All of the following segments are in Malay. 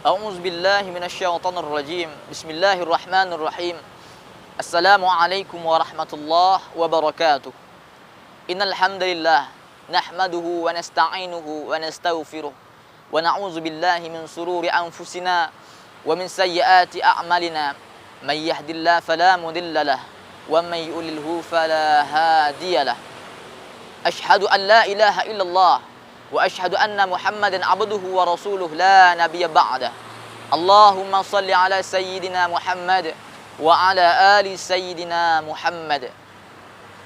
A'udzu billahi minasyaitonir rajim. Bismillahirrahmanirrahim. Assalamualaikum warahmatullahi wabarakatuh. Innal hamdalillah nahmaduhu wa nasta'inuhu wa nastaghfiruh wa na'udzu billahi min shururi anfusina wa min sayyiati a'malina. May yahdihillahu fala mudilla lahu wa may yudlilhu fala hadiya lahu. Asyhadu an la ilaha illallah wa asyhadu anna Muhammadan abduhu wa rasuluh la nabiyya ba'dah. Allahumma salli ala sayyidina Muhammad wa ala ali sayyidina Muhammad.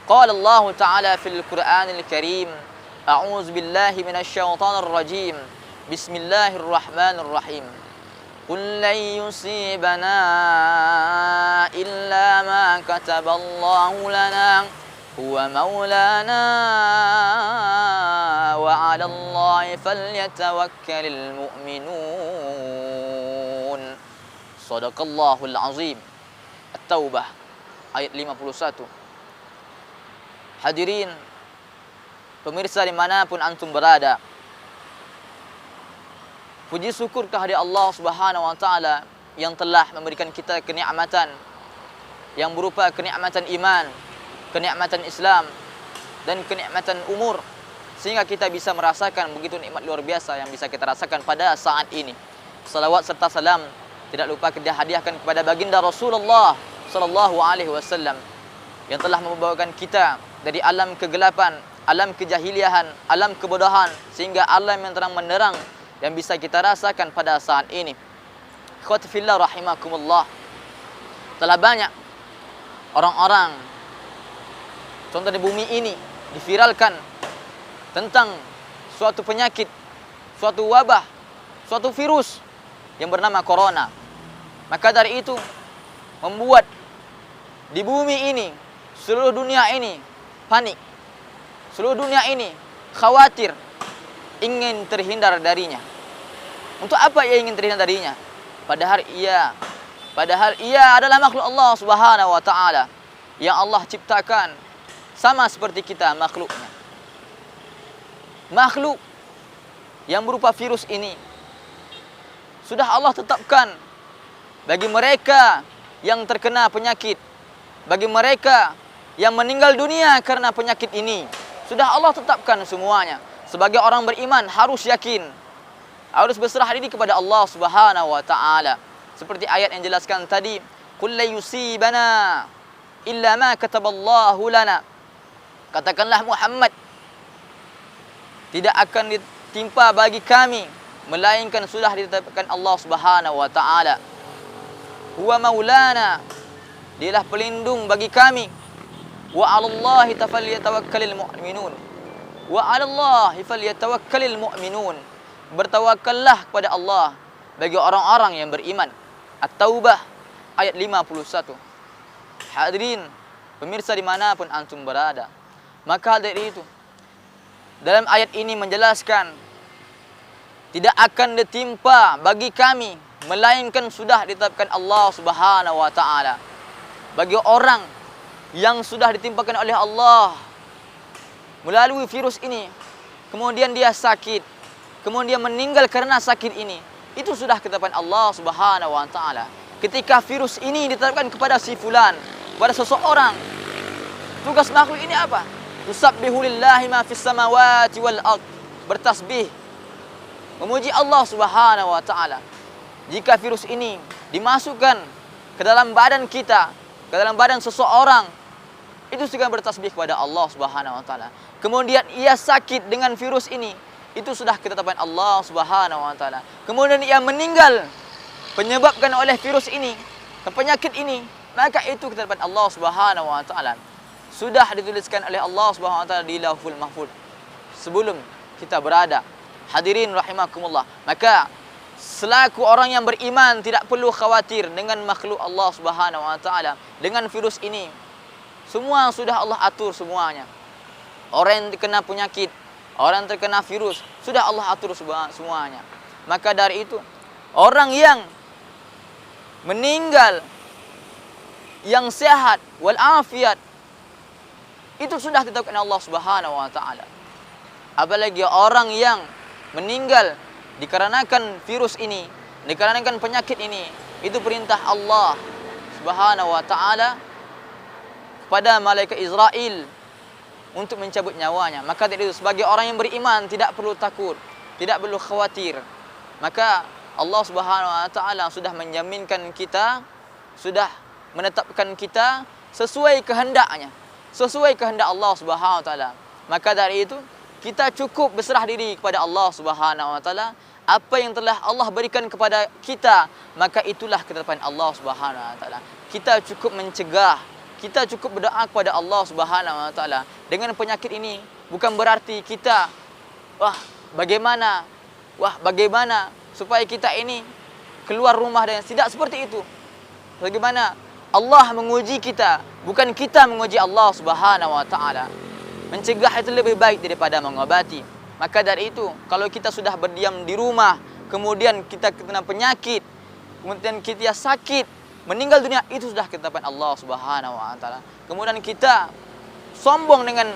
Qala Allah Ta'ala fil Qur'anil Karim, a'udzu billahi minasyaitonir rajim. Bismillahirrahmanirrahim. Qul lan yusibana illa ma kataballahu lana huwa maulana wa 'ala Allahi falyatawakkalul mu'minun. Shadaqallahul azim. At-Taubah ayat 51. Hadirin pemirsa dimanapun antum berada, puji syukur kehadirat Allah Subhanahu wa taala yang telah memberikan kita kenikmatan yang berupa kenikmatan iman, kenikmatan Islam, dan kenikmatan umur, sehingga kita bisa merasakan begitu nikmat luar biasa yang bisa kita rasakan pada saat ini. Salawat serta salam tidak lupa kita hadiahkan kepada baginda Rasulullah sallallahu alaihi wasallam yang telah membawakan kita dari alam kegelapan, alam kejahiliahan, alam kebodohan sehingga alam yang terang menderang yang bisa kita rasakan pada saat ini. Ikhwati fillah rahimakumullah. Telah banyak orang-orang, contoh di bumi ini, diviralkan tentang suatu penyakit, suatu wabah, suatu virus yang bernama corona. Maka dari itu membuat di bumi ini, seluruh dunia ini panik. Seluruh dunia ini khawatir, ingin terhindar darinya. Untuk apa ia ingin terhindar darinya? Padahal ia adalah makhluk Allah Subhanahu wa taala yang Allah ciptakan sama seperti kita makhluknya. Makhluk yang berupa virus ini sudah Allah tetapkan bagi mereka yang terkena penyakit, bagi mereka yang meninggal dunia karena penyakit ini. Sudah Allah tetapkan semuanya. Sebagai orang beriman harus yakin, harus berserah diri kepada Allah Subhanahu wa taala. Seperti ayat yang jelaskan tadi, qul la yusibana illa ma kataballahu lana. Katakanlah Muhammad, tidak akan ditimpa bagi kami melainkan sudah ditetapkan Allah Subhanahu wa taala. Huwa maulana, dialah pelindung bagi kami. Wa 'alallahi falyatawakkalul mu'minun. Wa 'alallahi falyatawakkalul mu'minun. Bertawakallah kepada Allah bagi orang-orang yang beriman. At-Taubah ayat 51. Hadirin pemirsa dimanapun antum berada, maka dari itu dalam ayat ini menjelaskan tidak akan ditimpa bagi kami melainkan sudah ditetapkan Allah Subhanahu wa taala. Bagi orang yang sudah ditimpakan oleh Allah melalui virus ini, kemudian dia sakit, kemudian meninggal karena sakit ini, itu sudah ketetapan Allah Subhanahu wa taala. Ketika virus ini ditetapkan kepada si fulan, kepada seseorang, tugas makhluk ini apa? Tusabbihu lillahi ma fis samawati wal ard. Bertasbih, memuji Allah Subhanahu wa taala. Jika virus ini dimasukkan ke dalam badan kita, ke dalam badan seseorang, itu sudah bertasbih kepada Allah Subhanahu wa taala. Kemudian ia sakit dengan virus ini, itu sudah ketetapan Allah Subhanahu wa taala. Kemudian ia meninggal penyebabkan oleh virus ini, penyakit ini, maka itu ketetapan Allah Subhanahu wa taala. Sudah dituliskan oleh Allah Subhanahu wa taala di Lauhul Mahfuz sebelum kita berada. Hadirin rahimakumullah. Maka selaku orang yang beriman tidak perlu khawatir dengan makhluk Allah Subhanahu wa taala, dengan virus ini. Semua sudah Allah atur semuanya. Orang yang terkena penyakit, orang yang terkena virus, sudah Allah atur semuanya. Maka dari itu, orang yang meninggal, yang sehat wal afiat, itu sudah ditetapkan Allah Subhanahu wa taala. Apalagi orang yang meninggal dikarenakan virus ini, Dikarenakan penyakit ini itu perintah Allah Subhanahu wa taala kepada malaikat Israel untuk mencabut nyawanya. Maka dari itu sebagai orang yang beriman tidak perlu takut, tidak perlu khawatir. Maka Allah Subhanahu wa taala sudah menjaminkan kita, sudah menetapkan kita sesuai kehendaknya, sesuai kehendak Allah Subhanahu wa taala. Maka dari itu kita cukup berserah diri kepada Allah Subhanahu wa taala. Apa yang telah Allah berikan kepada kita, maka itulah ketetapan Allah Subhanahu wa taala. Kita cukup mencegah, kita cukup berdoa kepada Allah Subhanahu wa taala. Dengan penyakit ini bukan berarti kita bagaimana supaya kita ini keluar rumah dan tidak seperti itu. Bagaimana Allah menguji kita, bukan kita menguji Allah Subhanahu wa taala. Mencegah itu lebih baik daripada mengobati. Maka dari itu, kalau kita sudah berdiam di rumah, kemudian kita kena penyakit, kemudian kita sakit, meninggal dunia, itu sudah ketetapan Allah Subhanahu wa taala. Kemudian kita sombong dengan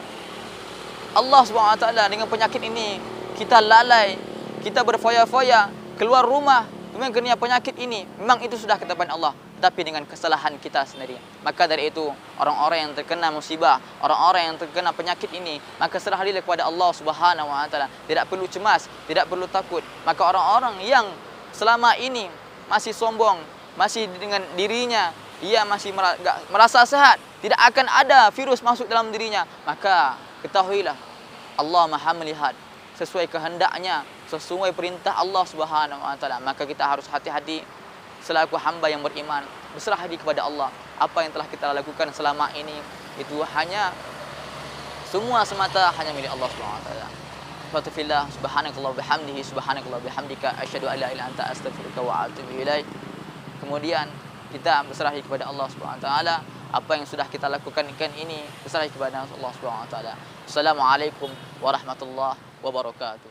Allah Subhanahu wa taala dengan penyakit ini, kita lalai, kita berfoya-foya keluar rumah, kemudian kena penyakit ini, memang itu sudah ketetapan Allah, tapi dengan kesalahan kita sendiri. Maka dari itu, orang-orang yang terkena musibah, orang-orang yang terkena penyakit ini, maka serah diri kepada Allah Subhanahu wa taala. Tidak perlu cemas, tidak perlu takut. Maka orang-orang yang selama ini masih sombong, masih dengan dirinya, ia masih merasa sehat, tidak akan ada virus masuk dalam dirinya, maka ketahuilah Allah Maha melihat sesuai kehendaknya, sesuai perintah Allah Subhanahu wa taala. Maka kita harus hati-hati selaku hamba yang beriman, berserah diri kepada Allah. Apa yang telah kita lakukan selama ini itu hanya semua semata hanya milik Allah Subhanahu wa taala. Fatufillah subhanakallah bihamdihi subhanakallah bihamdika asyhadu an la ilaha illa anta astaghfiruka wa atubu ilaik. Kemudian kita berserah diri kepada Allah Subhanahu wa taala. Apa yang sudah kita lakukan ini berserah diri kepada Allah Subhanahu wa taala. Assalamualaikum warahmatullahi wabarakatuh.